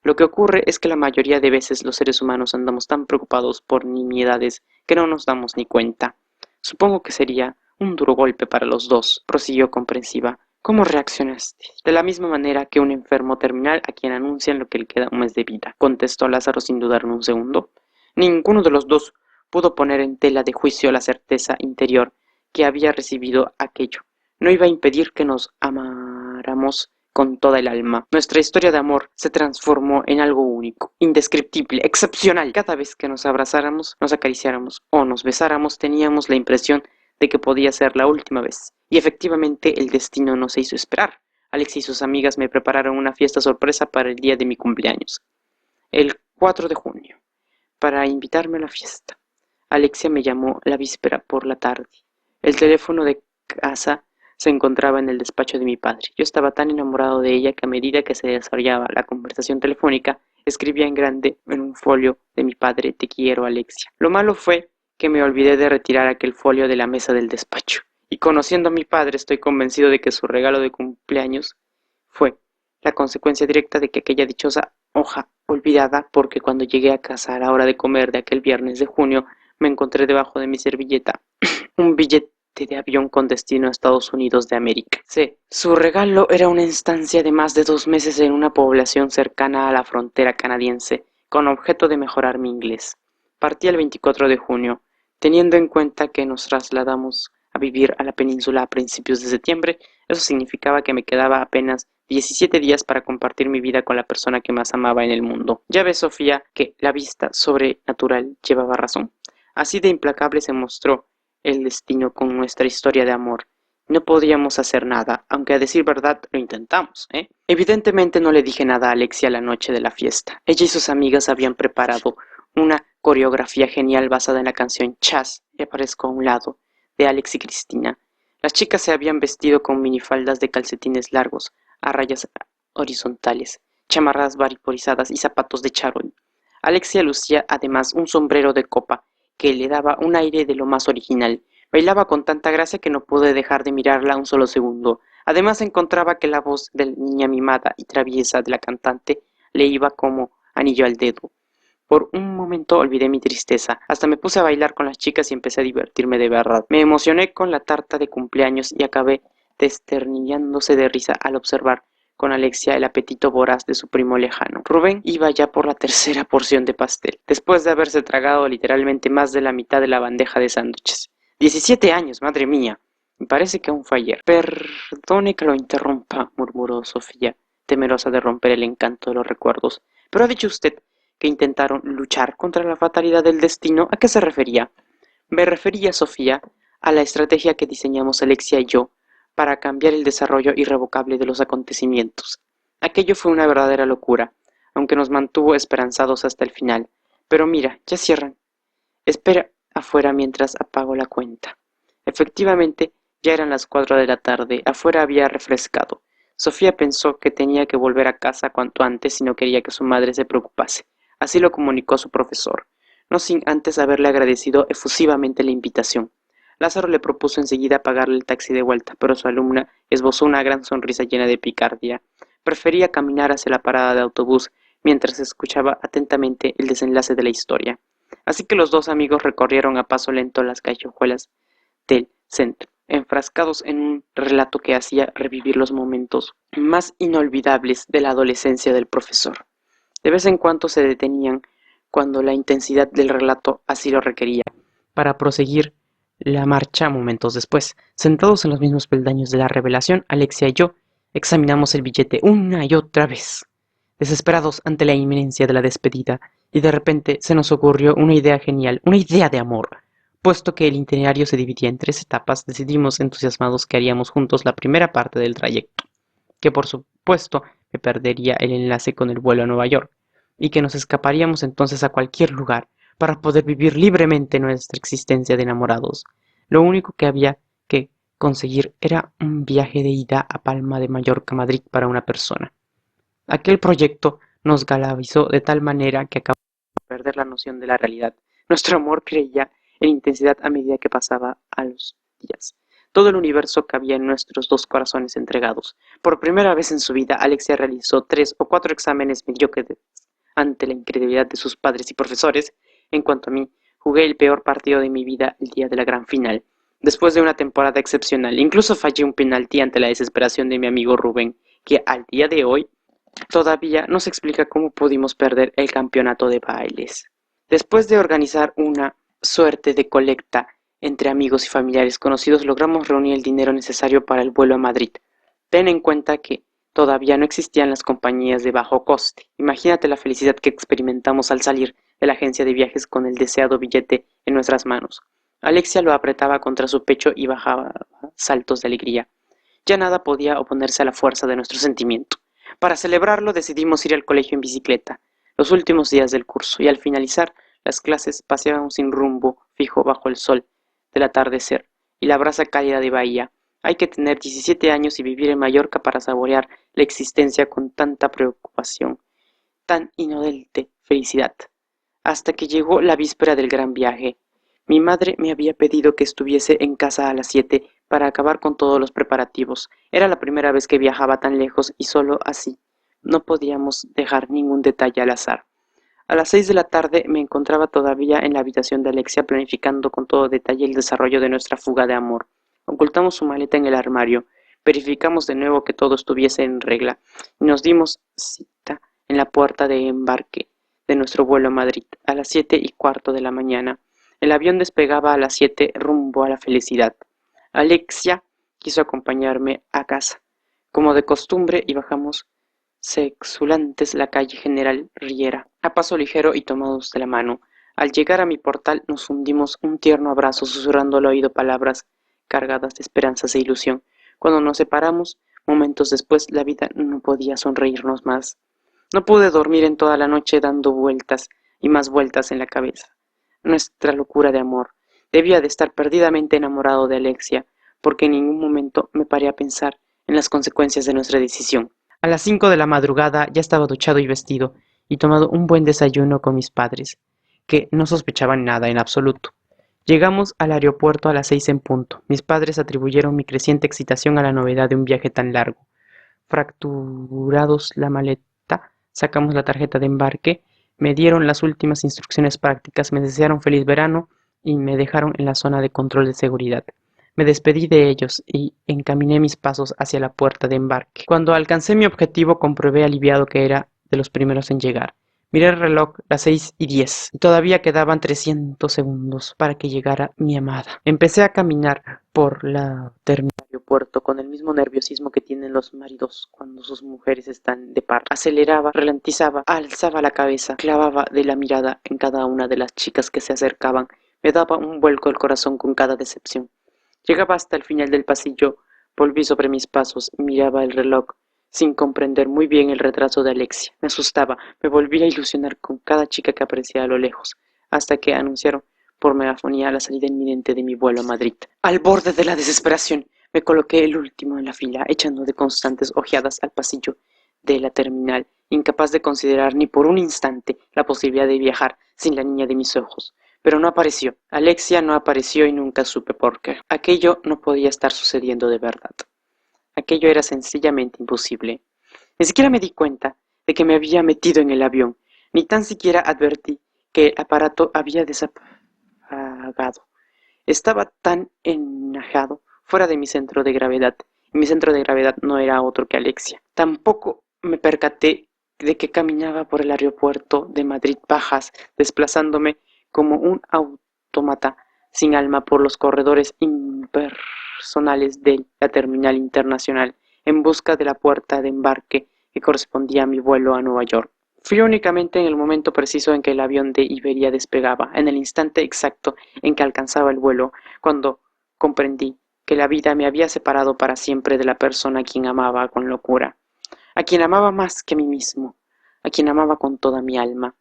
Lo que ocurre es que la mayoría de veces los seres humanos andamos tan preocupados por nimiedades que no nos damos ni cuenta. Supongo que sería un duro golpe para los dos, prosiguió comprensiva. ¿Cómo reaccionaste? De la misma manera que un enfermo terminal a quien anuncian lo que le queda un mes de vida, contestó Lázaro sin dudar un segundo. Ninguno de los dos pudo poner en tela de juicio la certeza interior que había recibido aquello. No iba a impedir que nos amáramos con toda el alma. Nuestra historia de amor se transformó en algo único, indescriptible, excepcional. Cada vez que nos abrazáramos, nos acariciáramos o nos besáramos, teníamos la impresión de que podía ser la última vez. Y efectivamente el destino no se hizo esperar. Alex y sus amigas me prepararon una fiesta sorpresa para el día de mi cumpleaños, el 4 de junio, para invitarme a la fiesta. Alexia me llamó la víspera por la tarde. El teléfono de casa se encontraba en el despacho de mi padre. Yo estaba tan enamorado de ella que a medida que se desarrollaba la conversación telefónica, escribía en grande en un folio de mi padre: te quiero, Alexia. Lo malo fue que me olvidé de retirar aquel folio de la mesa del despacho. Y conociendo a mi padre, estoy convencido de que su regalo de cumpleaños fue la consecuencia directa de que aquella dichosa hoja olvidada, porque cuando llegué a casa a la hora de comer de aquel viernes de junio, me encontré debajo de mi servilleta un billete de avión con destino a Estados Unidos de América. Sí, su regalo era una estancia de más de 2 meses en una población cercana a la frontera canadiense, con objeto de mejorar mi inglés. Partí el 24 de junio, teniendo en cuenta que nos trasladamos a vivir a la península a principios de septiembre. Eso significaba que me quedaba apenas 17 días para compartir mi vida con la persona que más amaba en el mundo. Ya ves, Sofía, que la vista sobrenatural llevaba razón. Así de implacable se mostró el destino con nuestra historia de amor. No podíamos hacer nada, aunque a decir verdad lo intentamos, ¿eh? Evidentemente no le dije nada a Alexia la noche de la fiesta. Ella y sus amigas habían preparado una coreografía genial basada en la canción Chas, que aparezco a un lado, de Alex y Cristina. Las chicas se habían vestido con minifaldas de calcetines largos, a rayas horizontales, chamarras vaporizadas y zapatos de charol. Alexia lucía además un sombrero de copa, que le daba un aire de lo más original. Bailaba con tanta gracia que no pude dejar de mirarla un solo segundo. Además encontraba que la voz de la niña mimada y traviesa de la cantante le iba como anillo al dedo. Por un momento olvidé mi tristeza, hasta me puse a bailar con las chicas y empecé a divertirme de verdad. Me emocioné con la tarta de cumpleaños y acabé desternillándose de risa al observar con Alexia el apetito voraz de su primo lejano. Rubén iba ya por la tercera porción de pastel, después de haberse tragado literalmente más de la mitad de la bandeja de sándwiches. 17 años, madre mía. Me parece que aún fue ayer. Perdone que lo interrumpa, murmuró Sofía, temerosa de romper el encanto de los recuerdos. Pero ha dicho usted que intentaron luchar contra la fatalidad del destino. ¿A qué se refería? Me refería, Sofía, a la estrategia que diseñamos Alexia y yo para cambiar el desarrollo irrevocable de los acontecimientos. Aquello fue una verdadera locura, aunque nos mantuvo esperanzados hasta el final. Pero mira, ya cierran. Espera afuera mientras apago la cuenta. Efectivamente, ya eran las 4 de la tarde, afuera había refrescado. Sofía pensó que tenía que volver a casa cuanto antes si no quería que su madre se preocupase. Así lo comunicó a su profesor, no sin antes haberle agradecido efusivamente la invitación. Lázaro le propuso enseguida pagarle el taxi de vuelta, pero su alumna esbozó una gran sonrisa llena de picardía. Prefería caminar hacia la parada de autobús mientras escuchaba atentamente el desenlace de la historia. Así que los dos amigos recorrieron a paso lento las callejuelas del centro, enfrascados en un relato que hacía revivir los momentos más inolvidables de la adolescencia del profesor. De vez en cuando se detenían cuando la intensidad del relato así lo requería, para proseguir la marcha momentos después. Sentados en los mismos peldaños de la revelación, Alexia y yo examinamos el billete una y otra vez, desesperados ante la inminencia de la despedida, y de repente se nos ocurrió una idea genial, una idea de amor. Puesto que el itinerario se dividía en 3 etapas, decidimos entusiasmados que haríamos juntos la primera parte del trayecto, que por supuesto me perdería el enlace con el vuelo a Nueva York, y que nos escaparíamos entonces a cualquier lugar para poder vivir libremente nuestra existencia de enamorados. Lo único que había que conseguir era un viaje de ida a Palma de Mallorca-Madrid para una persona. Aquel proyecto nos galvanizó de tal manera que acabamos de perder la noción de la realidad. Nuestro amor creía en intensidad a medida que pasaba a los días. Todo el universo cabía en nuestros dos corazones entregados. Por primera vez en su vida, Alexia realizó 3 o 4 exámenes mediocres ante la incredulidad de sus padres y profesores. En cuanto a mí, jugué el peor partido de mi vida el día de la gran final. Después de una temporada excepcional, incluso fallé un penalti ante la desesperación de mi amigo Rubén, que al día de hoy todavía no se explica cómo pudimos perder el campeonato de bailes. Después de organizar una suerte de colecta entre amigos y familiares conocidos, logramos reunir el dinero necesario para el vuelo a Madrid. Ten en cuenta que todavía no existían las compañías de bajo coste. Imagínate la felicidad que experimentamos al salir de la agencia de viajes con el deseado billete en nuestras manos. Alexia lo apretaba contra su pecho y bajaba saltos de alegría. Ya nada podía oponerse a la fuerza de nuestro sentimiento. Para celebrarlo decidimos ir al colegio en bicicleta, los últimos días del curso, y al finalizar las clases paseábamos sin rumbo fijo bajo el sol del atardecer y la brasa cálida de Bahía. Hay que tener 17 años y vivir en Mallorca para saborear la existencia con tanta preocupación, tan inodente felicidad. Hasta que llegó la víspera del gran viaje. Mi madre me había pedido que estuviese en casa a las 7 para acabar con todos los preparativos. Era la primera vez que viajaba tan lejos y solo así. No podíamos dejar ningún detalle al azar. A las 6 de la tarde me encontraba todavía en la habitación de Alexia planificando con todo detalle el desarrollo de nuestra fuga de amor. Ocultamos su maleta en el armario, verificamos de nuevo que todo estuviese en regla y nos dimos cita en la puerta de embarque de nuestro vuelo a Madrid a las 7:15 de la mañana. El avión despegaba a las 7 rumbo a la felicidad. Alexia quiso acompañarme a casa, como de costumbre, y bajamos exulantes la calle General Riera, a paso ligero y tomados de la mano. Al llegar a mi portal nos fundimos un tierno abrazo, susurrando al oído palabras cargadas de esperanzas e ilusión. Cuando nos separamos, momentos después, la vida no podía sonreírnos más. No pude dormir en toda la noche dando vueltas y más vueltas en la cabeza. Nuestra locura de amor. Debía de estar perdidamente enamorado de Alexia, porque en ningún momento me paré a pensar en las consecuencias de nuestra decisión. A las 5 de la madrugada ya estaba duchado y vestido, y tomado un buen desayuno con mis padres, que no sospechaban nada en absoluto. Llegamos al aeropuerto a las 6 en punto. Mis padres atribuyeron mi creciente excitación a la novedad de un viaje tan largo. Fracturados la maleta, sacamos la tarjeta de embarque, me dieron las últimas instrucciones prácticas, me desearon feliz verano y me dejaron en la zona de control de seguridad. Me despedí de ellos y encaminé mis pasos hacia la puerta de embarque. Cuando alcancé mi objetivo, comprobé aliviado que era de los primeros en llegar. Miré el reloj, las 6:10, y todavía quedaban 300 segundos para que llegara mi amada. Empecé a caminar por la terminal del aeropuerto con el mismo nerviosismo que tienen los maridos cuando sus mujeres están de parto. Aceleraba, ralentizaba, alzaba la cabeza, clavaba de la mirada en cada una de las chicas que se acercaban. Me daba un vuelco el corazón con cada decepción. Llegaba hasta el final del pasillo, volví sobre mis pasos y miraba el reloj, sin comprender muy bien el retraso de Alexia. Me asustaba, me volvía a ilusionar con cada chica que aparecía a lo lejos, hasta que anunciaron por megafonía la salida inminente de mi vuelo a Madrid. Al borde de la desesperación, me coloqué el último en la fila, echando de constantes ojeadas al pasillo de la terminal, incapaz de considerar ni por un instante la posibilidad de viajar sin la niña de mis ojos. Pero no apareció. Alexia no apareció y nunca supe por qué. Aquello no podía estar sucediendo de verdad. Aquello era sencillamente imposible. Ni siquiera me di cuenta de que me había metido en el avión, ni tan siquiera advertí que el aparato había desapagado. Estaba tan enajado, fuera de mi centro de gravedad, y mi centro de gravedad no era otro que Alexia. Tampoco me percaté de que caminaba por el aeropuerto de Madrid-Bajas, desplazándome como un autómata sin alma por los corredores impersonales de la terminal internacional, en busca de la puerta de embarque que correspondía a mi vuelo a Nueva York. Fui únicamente en el momento preciso en que el avión de Iberia despegaba, en el instante exacto en que alcanzaba el vuelo, cuando comprendí que la vida me había separado para siempre de la persona a quien amaba con locura, a quien amaba más que a mí mismo, a quien amaba con toda mi alma,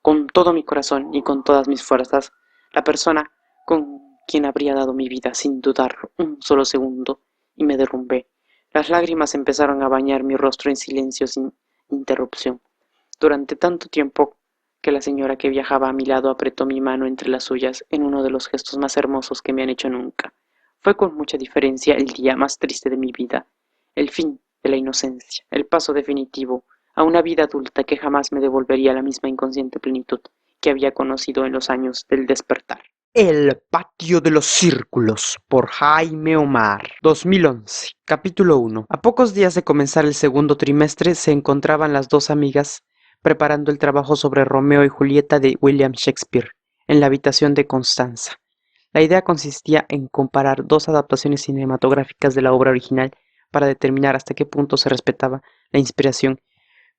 con todo mi corazón y con todas mis fuerzas, la persona con quien habría dado mi vida sin dudarlo un solo segundo, y me derrumbé. Las lágrimas empezaron a bañar mi rostro en silencio sin interrupción. Durante tanto tiempo que la señora que viajaba a mi lado apretó mi mano entre las suyas en uno de los gestos más hermosos que me han hecho nunca. Fue con mucha diferencia el día más triste de mi vida, el fin de la inocencia, el paso definitivo a una vida adulta que jamás me devolvería la misma inconsciente plenitud que había conocido en los años del despertar. El patio de los círculos, por Jaime Omar, 2011. Capítulo 1. A pocos días de comenzar el segundo trimestre se encontraban las dos amigas preparando el trabajo sobre Romeo y Julieta de William Shakespeare en la habitación de Constanza. La idea consistía en comparar dos adaptaciones cinematográficas de la obra original para determinar hasta qué punto se respetaba la inspiración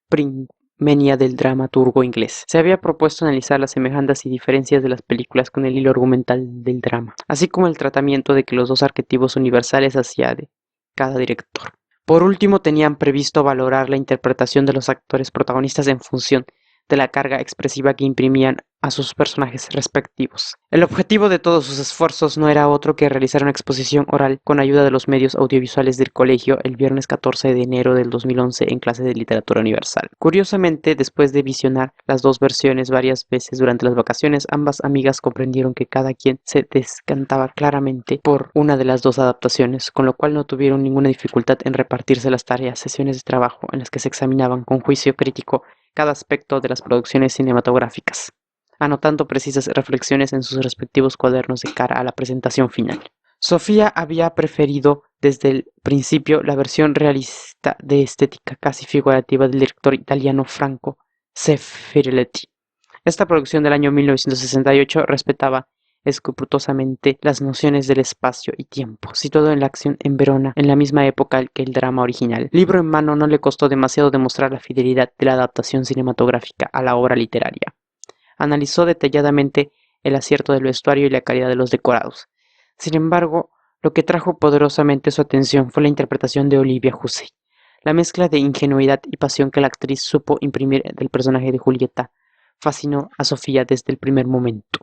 primenia del dramaturgo inglés. Se había propuesto analizar las semejanzas y diferencias de las películas con el hilo argumental del drama, así como el tratamiento de que los dos arquetipos universales hacía de cada director. Por último, tenían previsto valorar la interpretación de los actores protagonistas en función de la carga expresiva que imprimían a sus personajes respectivos. El objetivo de todos sus esfuerzos no era otro que realizar una exposición oral con ayuda de los medios audiovisuales del colegio el viernes 14 de enero del 2011 en clase de literatura universal. Curiosamente, después de visionar las dos versiones varias veces durante las vacaciones, ambas amigas comprendieron que cada quien se descantaba claramente por una de las dos adaptaciones, con lo cual no tuvieron ninguna dificultad en repartirse las tareas, sesiones de trabajo en las que se examinaban con juicio crítico cada aspecto de las producciones cinematográficas, anotando precisas reflexiones en sus respectivos cuadernos de cara a la presentación final. Sofía había preferido desde el principio la versión realista de estética casi figurativa del director italiano Franco Zeffirelli. Esta producción del año 1968 respetaba escrupulosamente las nociones del espacio y tiempo, situado en la acción en Verona, en la misma época que el drama original. Libro en mano, no le costó demasiado demostrar la fidelidad de la adaptación cinematográfica a la obra literaria. Analizó detalladamente el acierto del vestuario y la calidad de los decorados. Sin embargo, lo que trajo poderosamente su atención fue la interpretación de Olivia Hussey. La mezcla de ingenuidad y pasión que la actriz supo imprimir del personaje de Julieta fascinó a Sofía desde el primer momento.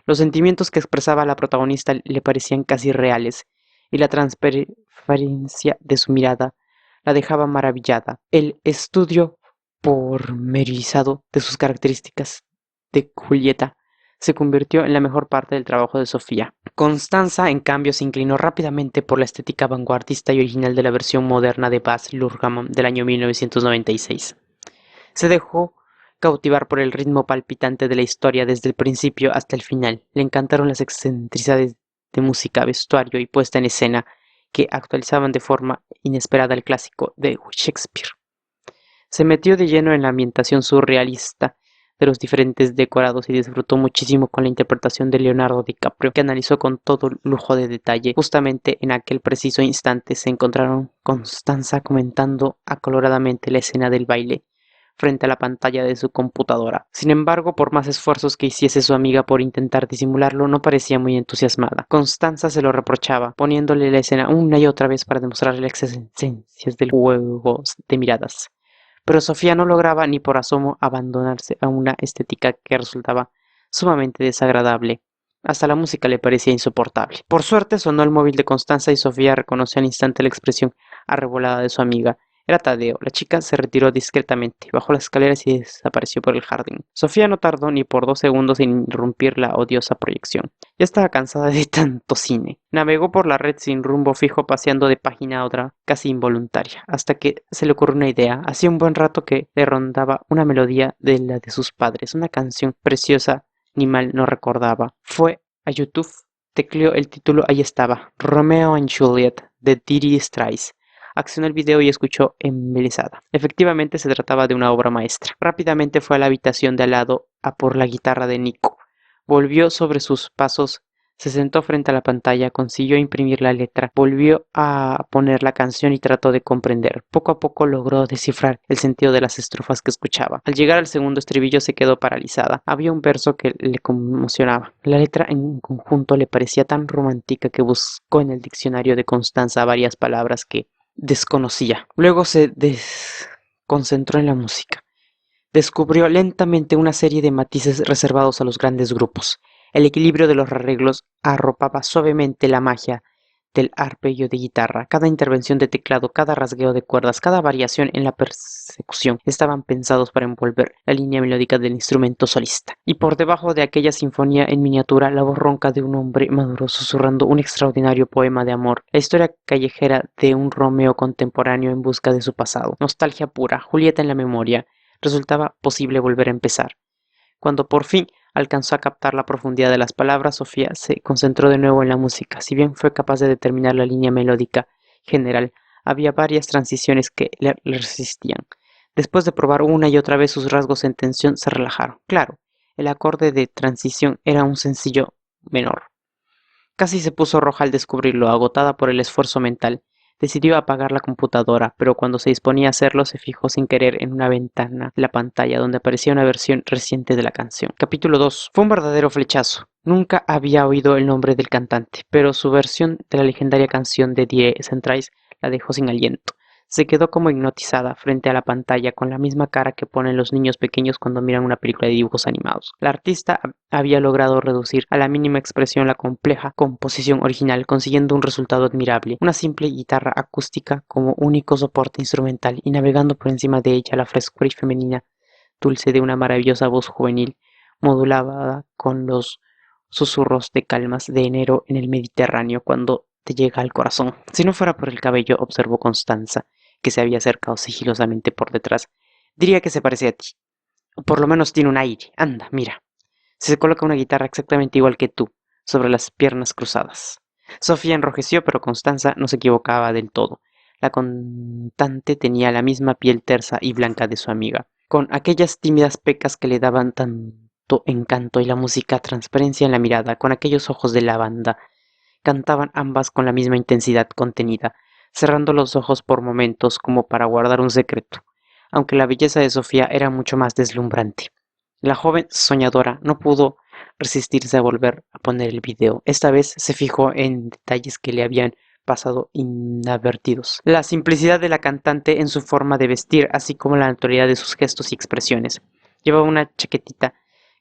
Los sentimientos que expresaba la protagonista le parecían casi reales, y la transferencia de su mirada la dejaba maravillada. El estudio pormenorizado de sus características de Julieta se convirtió en la mejor parte del trabajo de Sofía. Constanza, en cambio, se inclinó rápidamente por la estética vanguardista y original de la versión moderna de Baz Luhrmann del año 1996. Se dejó cautivar por el ritmo palpitante de la historia desde el principio hasta el final. Le encantaron las excentricidades de música, vestuario y puesta en escena que actualizaban de forma inesperada el clásico de Shakespeare. Se metió de lleno en la ambientación surrealista de los diferentes decorados y disfrutó muchísimo con la interpretación de Leonardo DiCaprio, que analizó con todo lujo de detalle. Justamente en aquel preciso instante se encontraron Constanza comentando acaloradamente la escena del baile frente a la pantalla de su computadora. Sin embargo, por más esfuerzos que hiciese su amiga por intentar disimularlo, no parecía muy entusiasmada. Constanza se lo reprochaba, poniéndole la escena una y otra vez para demostrarle las existencias del juego de miradas. Pero Sofía no lograba ni por asomo abandonarse a una estética que resultaba sumamente desagradable. Hasta la música le parecía insoportable. Por suerte sonó el móvil de Constanza y Sofía reconoció al instante la expresión arrebolada de su amiga. Era Tadeo. La chica se retiró discretamente, bajó las escaleras y desapareció por el jardín. Sofía no tardó ni por 2 segundos en irrumpir la odiosa proyección. Ya estaba cansada de tanto cine. Navegó por la red sin rumbo fijo, paseando de página a otra, casi involuntaria, hasta que se le ocurrió una idea. Hacía un buen rato que le rondaba una melodía de la de sus padres, una canción preciosa, ni mal no recordaba. Fue a YouTube, tecleó el título, ahí estaba, Romeo and Juliet, de Didi Straits. Accionó el video y escuchó embelesada. Efectivamente se trataba de una obra maestra. Rápidamente fue a la habitación de al lado a por la guitarra de Nico. Volvió sobre sus pasos, se sentó frente a la pantalla, consiguió imprimir la letra, volvió a poner la canción y trató de comprender. Poco a poco logró descifrar el sentido de las estrofas que escuchaba. Al llegar al segundo estribillo se quedó paralizada. Había un verso que le conmocionaba. La letra en conjunto le parecía tan romántica que buscó en el diccionario de Constanza varias palabras que desconocía. Luego se concentró en la música. Descubrió lentamente una serie de matices reservados a los grandes grupos. El equilibrio de los arreglos arropaba suavemente la magia del arpegio de guitarra. Cada intervención de teclado, cada rasgueo de cuerdas, cada variación en la persecución estaban pensados para envolver la línea melódica del instrumento solista. Y por debajo de aquella sinfonía en miniatura, la voz ronca de un hombre maduro susurrando un extraordinario poema de amor. La historia callejera de un Romeo contemporáneo en busca de su pasado. Nostalgia pura, Julieta en la memoria. Resultaba posible volver a empezar. Cuando por fin alcanzó a captar la profundidad de las palabras, Sofía se concentró de nuevo en la música. Si bien fue capaz de determinar la línea melódica general, había varias transiciones que le resistían. Después de probar una y otra vez, sus rasgos en tensión se relajaron. Claro, el acorde de transición era un sencillo menor. Casi se puso roja al descubrirlo, agotada por el esfuerzo mental. Decidió apagar la computadora, pero cuando se disponía a hacerlo se fijó sin querer en una ventana de la pantalla donde aparecía una versión reciente de la canción. Capítulo 2. Fue un verdadero flechazo. Nunca había oído el nombre del cantante, pero su versión de la legendaria canción de Die Centrais la dejó sin aliento. Se quedó como hipnotizada frente a la pantalla con la misma cara que ponen los niños pequeños cuando miran una película de dibujos animados. La artista había logrado reducir a la mínima expresión la compleja composición original, consiguiendo un resultado admirable. Una simple guitarra acústica como único soporte instrumental y navegando por encima de ella la frescura y femenina dulce de una maravillosa voz juvenil, modulada con los susurros de calmas de enero en el Mediterráneo cuando te llega al corazón. Si no fuera por el cabello, observó Constanza, que se había acercado sigilosamente por detrás, diría que se parece a ti. O por lo menos tiene un aire. Anda, mira. Se coloca una guitarra exactamente igual que tú, sobre las piernas cruzadas. Sofía enrojeció, pero Constanza no se equivocaba del todo. La cantante tenía la misma piel tersa y blanca de su amiga, con aquellas tímidas pecas que le daban tanto encanto y la música transparencia en la mirada, con aquellos ojos de lavanda. Cantaban ambas con la misma intensidad contenida, cerrando los ojos por momentos como para guardar un secreto, aunque la belleza de Sofía era mucho más deslumbrante. La joven soñadora no pudo resistirse a volver a poner el video. Esta vez se fijó en detalles que le habían pasado inadvertidos. La simplicidad de la cantante en su forma de vestir, así como la naturalidad de sus gestos y expresiones. Llevaba una chaquetita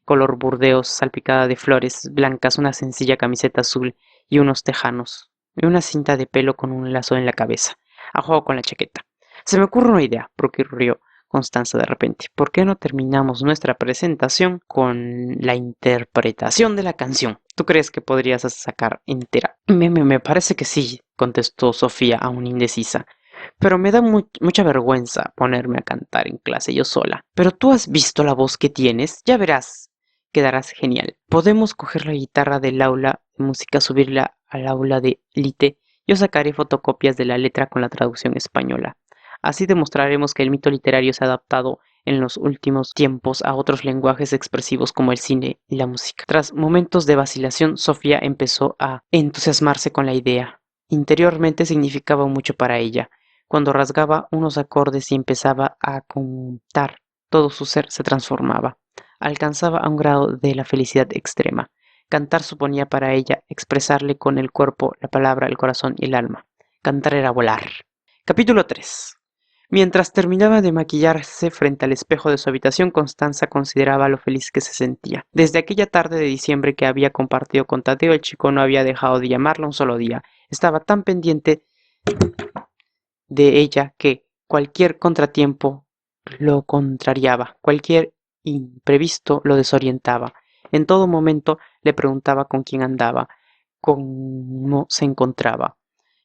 color burdeos salpicada de flores blancas, una sencilla camiseta azul y unos tejanos y una cinta de pelo con un lazo en la cabeza, a juego con la chaqueta. Se me ocurre una idea, procurrió Constanza de repente. ¿Por qué no terminamos nuestra presentación con la interpretación de la canción? ¿Tú crees que podrías sacar entera? Me parece que sí, contestó Sofía aún indecisa. Pero me da mucha vergüenza ponerme a cantar en clase yo sola. Pero tú has visto la voz que tienes, ya verás. Quedarás genial. Podemos coger la guitarra del aula de música, subirla al aula de Lite. Yo sacaré fotocopias de la letra con la traducción española. Así demostraremos que el mito literario se ha adaptado en los últimos tiempos a otros lenguajes expresivos como el cine y la música. Tras momentos de vacilación, Sofía empezó a entusiasmarse con la idea. Interiormente significaba mucho para ella. Cuando rasgaba unos acordes y empezaba a contar, todo su ser se transformaba. Alcanzaba a un grado de la felicidad extrema. Cantar suponía para ella expresarle con el cuerpo, la palabra, el corazón y el alma. Cantar era volar. Capítulo 3. Mientras terminaba de maquillarse frente al espejo de su habitación, Constanza consideraba lo feliz que se sentía. Desde aquella tarde de diciembre que había compartido con Tadeo, el chico no había dejado de llamarla un solo día. Estaba tan pendiente de ella que cualquier contratiempo lo contrariaba, cualquier imprevisto lo desorientaba. En todo momento le preguntaba con quién andaba, cómo se encontraba,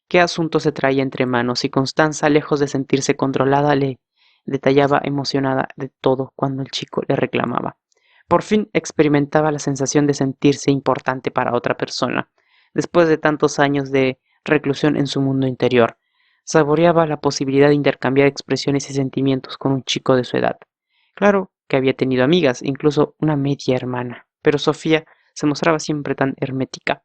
qué asunto se traía entre manos, y Constanza, lejos de sentirse controlada, le detallaba emocionada de todo cuando el chico le reclamaba. Por fin experimentaba la sensación de sentirse importante para otra persona, después de tantos años de reclusión en su mundo interior. Saboreaba la posibilidad de intercambiar expresiones y sentimientos con un chico de su edad. Claro que había tenido amigas, incluso una media hermana, pero Sofía se mostraba siempre tan hermética.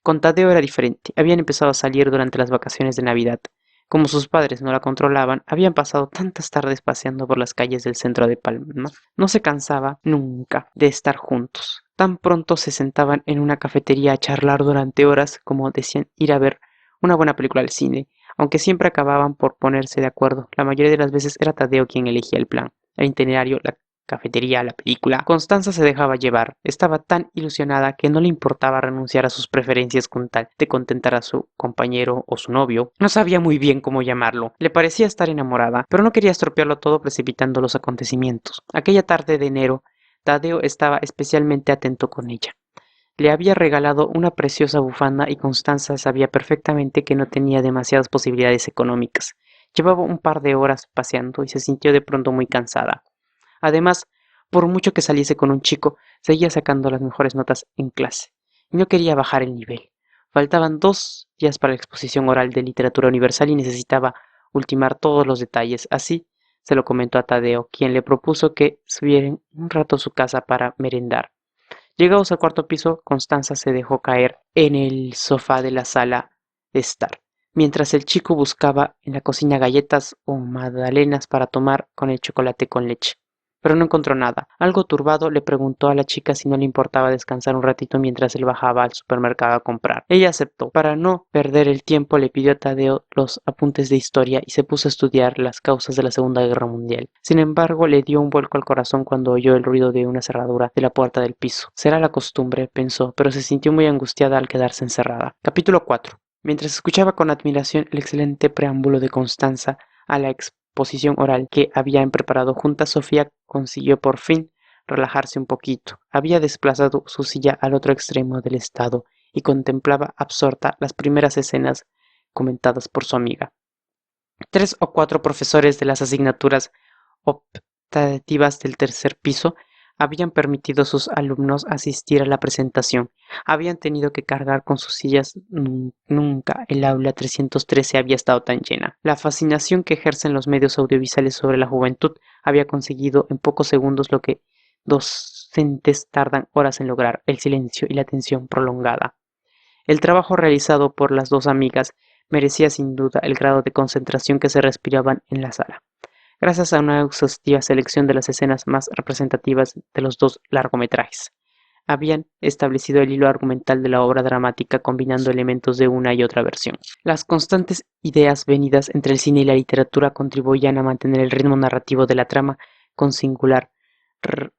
Con Tadeo era diferente. Habían empezado a salir durante las vacaciones de Navidad. Como sus padres no la controlaban, habían pasado tantas tardes paseando por las calles del centro de Palma. No se cansaba nunca de estar juntos. Tan pronto se sentaban en una cafetería a charlar durante horas como decían ir a ver una buena película al cine, aunque siempre acababan por ponerse de acuerdo. La mayoría de las veces era Tadeo quien elegía el plan, el itinerario, la cafetería, la película. Constanza se dejaba llevar. Estaba tan ilusionada que no le importaba renunciar a sus preferencias con tal de contentar a su compañero o su novio. No sabía muy bien cómo llamarlo. Le parecía estar enamorada, pero no quería estropearlo todo precipitando los acontecimientos. Aquella tarde de enero, Tadeo estaba especialmente atento con ella. Le había regalado una preciosa bufanda y Constanza sabía perfectamente que no tenía demasiadas posibilidades económicas. Llevaba un par de horas paseando y se sintió de pronto muy cansada. Además, por mucho que saliese con un chico, seguía sacando las mejores notas en clase, y no quería bajar el nivel. Faltaban 2 días para la exposición oral de literatura universal y necesitaba ultimar todos los detalles. Así se lo comentó a Tadeo, quien le propuso que subieran un rato a su casa para merendar. Llegados al cuarto piso, Constanza se dejó caer en el sofá de la sala de estar, mientras el chico buscaba en la cocina galletas o magdalenas para tomar con el chocolate con leche. Pero no encontró nada. Algo turbado le preguntó a la chica si no le importaba descansar un ratito mientras él bajaba al supermercado a comprar. Ella aceptó. Para no perder el tiempo le pidió a Tadeo los apuntes de historia y se puso a estudiar las causas de la Segunda Guerra Mundial. Sin embargo, le dio un vuelco al corazón cuando oyó el ruido de una cerradura de la puerta del piso. Será la costumbre, pensó, pero se sintió muy angustiada al quedarse encerrada. Capítulo 4. Mientras escuchaba con admiración el excelente preámbulo de Constanza a la exposición oral que habían preparado juntas, Sofía consiguió por fin relajarse un poquito. Había desplazado su silla al otro extremo del estado y contemplaba absorta las primeras escenas comentadas por su amiga. 3 o 4 profesores de las asignaturas optativas del tercer piso habían permitido a sus alumnos asistir a la presentación. Habían tenido que cargar con sus sillas. Nunca el aula 313 había estado tan llena. La fascinación que ejercen los medios audiovisuales sobre la juventud había conseguido en pocos segundos lo que docentes tardan horas en lograr: el silencio y la atención prolongada. El trabajo realizado por las dos amigas merecía sin duda el grado de concentración que se respiraban en la sala. Gracias a una exhaustiva selección de las escenas más representativas de los 2 largometrajes, habían establecido el hilo argumental de la obra dramática combinando elementos de una y otra versión. Las constantes ideas venidas entre el cine y la literatura contribuían a mantener el ritmo narrativo de la trama con singular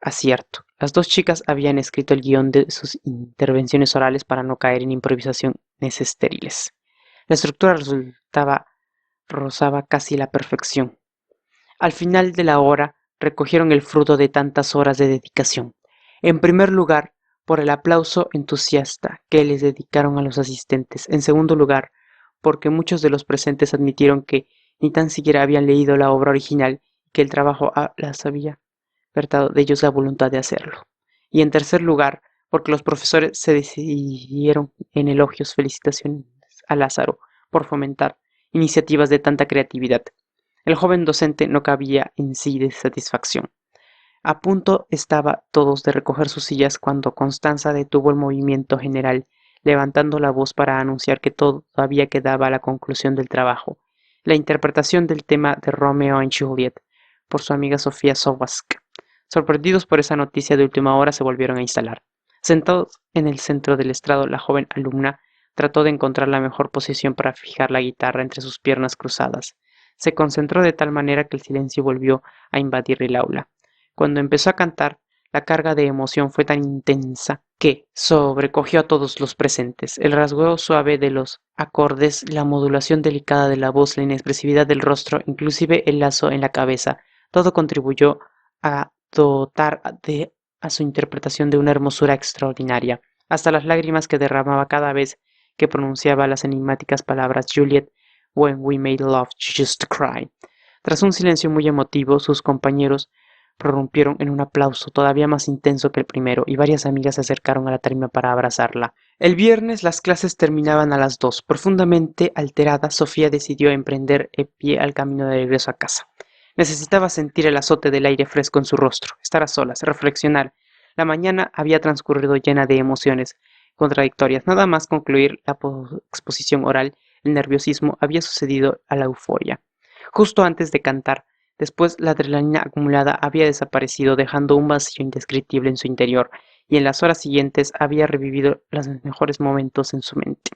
acierto. Las dos chicas habían escrito el guión de sus intervenciones orales para no caer en improvisaciones estériles. La estructura rozaba casi la perfección. Al final de la hora, recogieron el fruto de tantas horas de dedicación. En primer lugar, por el aplauso entusiasta que les dedicaron a los asistentes. En segundo lugar, porque muchos de los presentes admitieron que ni tan siquiera habían leído la obra original y que el trabajo las había despertado de ellos la voluntad de hacerlo. Y en tercer lugar, porque los profesores se decidieron en elogios, felicitaciones a Lázaro por fomentar iniciativas de tanta creatividad. El joven docente no cabía en sí de satisfacción. A punto estaba todos de recoger sus sillas cuando Constanza detuvo el movimiento general, levantando la voz para anunciar que todavía quedaba la conclusión del trabajo, la interpretación del tema de Romeo and Juliet, por su amiga Sofía Sowask. Sorprendidos por esa noticia de última hora, se volvieron a instalar. Sentados en el centro del estrado, la joven alumna trató de encontrar la mejor posición para fijar la guitarra entre sus piernas cruzadas. Se concentró de tal manera que el silencio volvió a invadir el aula. Cuando empezó a cantar, la carga de emoción fue tan intensa que sobrecogió a todos los presentes. El rasgueo suave de los acordes, la modulación delicada de la voz, la inexpresividad del rostro, inclusive el lazo en la cabeza, todo contribuyó a dotar a su interpretación de una hermosura extraordinaria, hasta las lágrimas que derramaba cada vez que pronunciaba las enigmáticas palabras Juliet, when we made love, you used to cry. Tras un silencio muy emotivo, sus compañeros prorrumpieron en un aplauso todavía más intenso que el primero, y varias amigas se acercaron a la tarima para abrazarla. El viernes las clases terminaban a las 2. Profundamente alterada, Sofía decidió emprender el pie al camino de regreso a casa. Necesitaba sentir el azote del aire fresco en su rostro, estar a solas, reflexionar. La mañana había transcurrido llena de emociones contradictorias. Nada más concluir la exposición oral, el nerviosismo había sucedido a la euforia. Justo antes de cantar, después la adrenalina acumulada había desaparecido, dejando un vacío indescriptible en su interior, y en las horas siguientes había revivido los mejores momentos en su mente.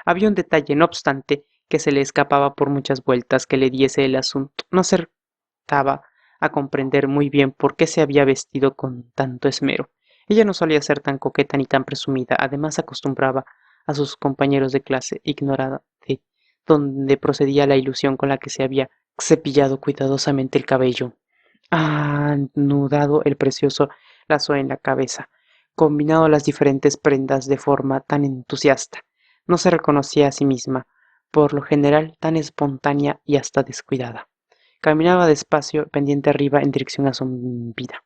Había un detalle, no obstante, que se le escapaba por muchas vueltas que le diese el asunto. No acertaba a comprender muy bien por qué se había vestido con tanto esmero. Ella no solía ser tan coqueta ni tan presumida, además acostumbraba a sus compañeros de clase, ignorada de dónde procedía la ilusión con la que se había cepillado cuidadosamente el cabello, anudado el precioso lazo en la cabeza, combinado las diferentes prendas de forma tan entusiasta. No se reconocía a sí misma, por lo general tan espontánea y hasta descuidada. Caminaba despacio, pendiente arriba, en dirección a su vida.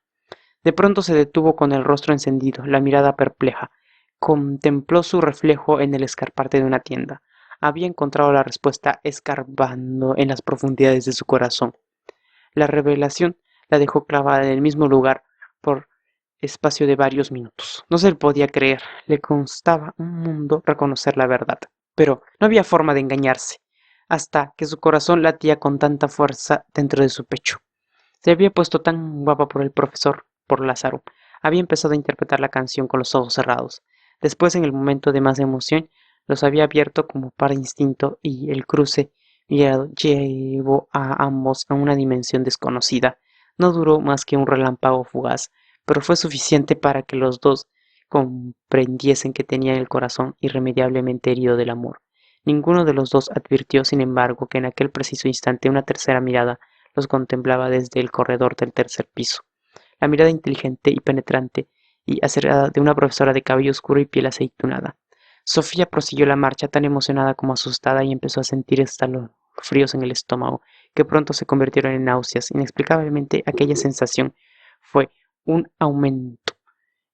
De pronto se detuvo con el rostro encendido, la mirada perpleja. Contempló su reflejo en el escaparate de una tienda. Había encontrado la respuesta escarbando en las profundidades de su corazón. La revelación la dejó clavada en el mismo lugar por espacio de varios minutos. No se le podía creer, le costaba un mundo reconocer la verdad, pero no había forma de engañarse, hasta que su corazón latía con tanta fuerza dentro de su pecho. Se había puesto tan guapa por el profesor, por Lázaro. Había empezado a interpretar la canción con los ojos cerrados. Después, en el momento de más emoción, los había abierto como para instinto y el cruce mirado llevó a ambos a una dimensión desconocida. No duró más que un relámpago fugaz, pero fue suficiente para que los dos comprendiesen que tenían el corazón irremediablemente herido del amor. Ninguno de los dos advirtió, sin embargo, que en aquel preciso instante una tercera mirada los contemplaba desde el corredor del tercer piso. La mirada inteligente y penetrante y acerada de una profesora de cabello oscuro y piel aceitunada. Sofía prosiguió la marcha tan emocionada como asustada y empezó a sentir escalofríos en el estómago, que pronto se convirtieron en náuseas. Inexplicablemente aquella sensación fue un aumento,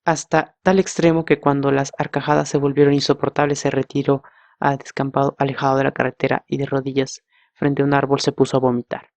hasta tal extremo que cuando las arcajadas se volvieron insoportables se retiró a descampado alejado de la carretera y de rodillas frente a un árbol se puso a vomitar.